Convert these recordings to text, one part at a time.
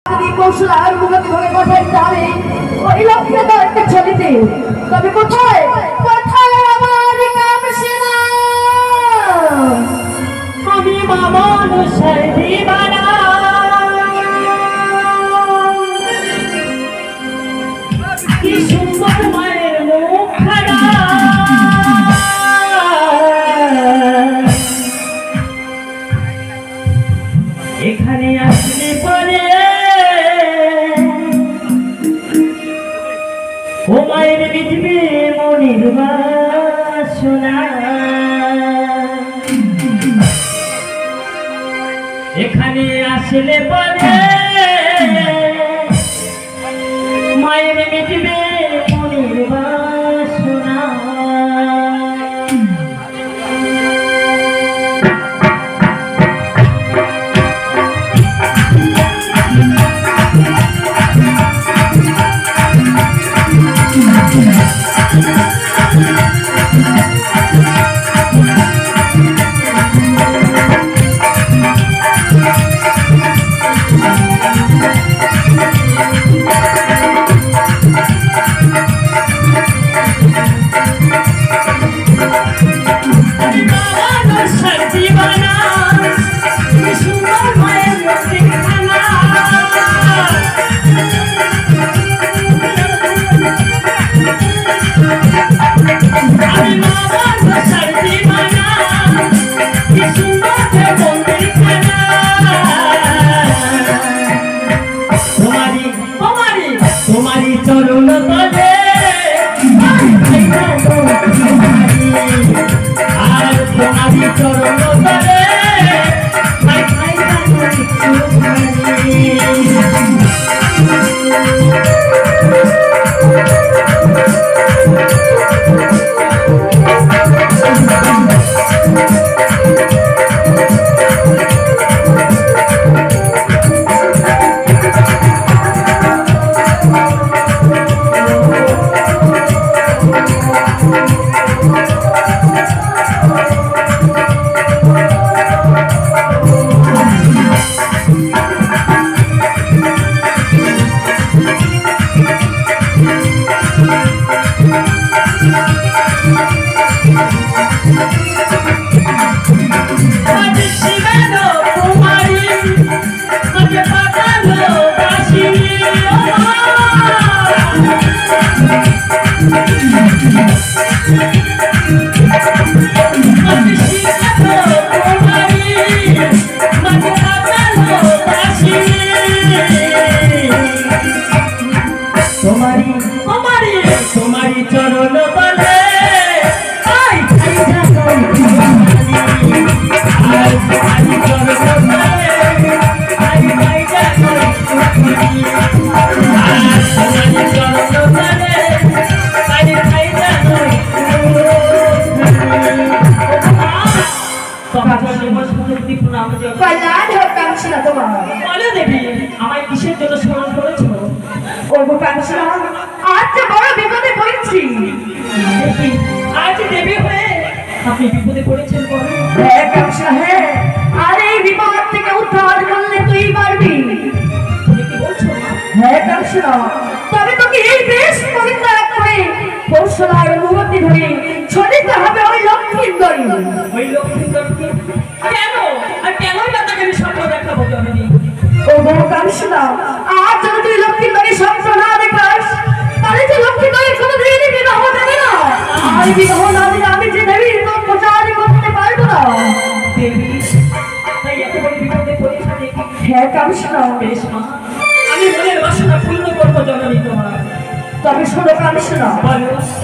তুমি কৌশল আর মুখতে ভাবে পাঠাইতে হবে ওই লক্ষ্যে তো একটা চলিতে তবে কোথায় কোথায় আমার কামসেনা আমি মানুষের দিবানা কি সুন্দর মায়ের মুখখানা এখানে আসলে পরে ও মায়ের মিটবে মনের বাসনা এখানে আসলে পরে মায়ের মিটবে মনের বাসনা তবে তোকে এই বেশ পরিত্যাগ করে কৌশলার মুহূর্তে ধরে চলিতে হবে ওই লক্ষ্মীন্দরী কেন আর কেনই না তাকে আমি স্বপ্ন দেখাবো জননী ও বউ কামসুনা আর যদি তুই লক্ষ্মীন্দরী স্বপ্ন না দেখাস তাহলে যে লক্ষ্মীন্দরী কোনোদিনই বিবাহ দেবে না আর বিবাহ না দিলে আমি যে দেবীর তো প্রচার করতে পারবো না দেবী তাই এত বড় বিপদে পড়েছে দেখি হ্যাঁ কামসুনা বেশ মা আমি মনের বাসনা পূর্ণ করবো জননী তোমার তবে শোনো কামসুনা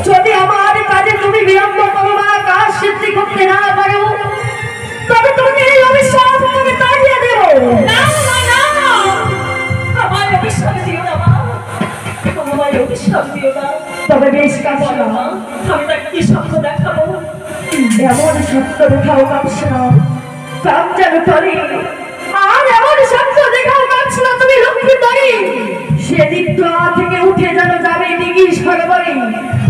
যদি আমার কাজে তুমি বিলম্ব করো না কাজ সিদ্ধি করতে না পারো তবে তুমি এই অভিশাপ তুমি তাড়িয়ে দেবো না না না আমার অভিশাপ দিও না মা তোমার অভিশাপ দিও না তবে বেশ কামসুনা আমি তাকে কি স্বপ্ন দেখাবো এমন স্বপ্ন দেখাও কামসুনা কাম যেন করে আর এমন স্বপ্ন দেখাও কামসুনা তুমি লক্ষ্মীন্দরী সেদিন থেকে উঠে যেন যাবে দিঘি সরোবরে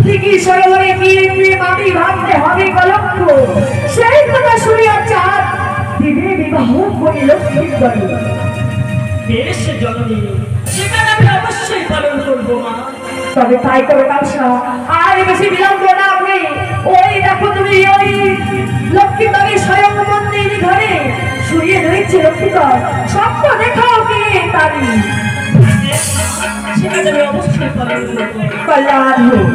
দিঘি সরোবরে গিয়ে মাটি ভাবতে হবে কলঙ্ক সেই কথা শুনিয়া চাঁদ দিনে বিবাহ করে লক্ষ্মীন্দরী বেশ জননী, সেখানে আমি অবশ্যই পালন করবো মা। তবে তাই করে কামসা, আর বেশি বিলম্ব না করে ওই দেখো তুমি ওই লক্ষ্মীবাড়ি স্বয়ং মন্দির ঘরে শুয়ে রয়েছে লক্ষ্মীকর, স্বপ্ন দেখাও কি তারি। সেখানে আমি অবশ্যই পালন করবো। কল্যাণ হোক।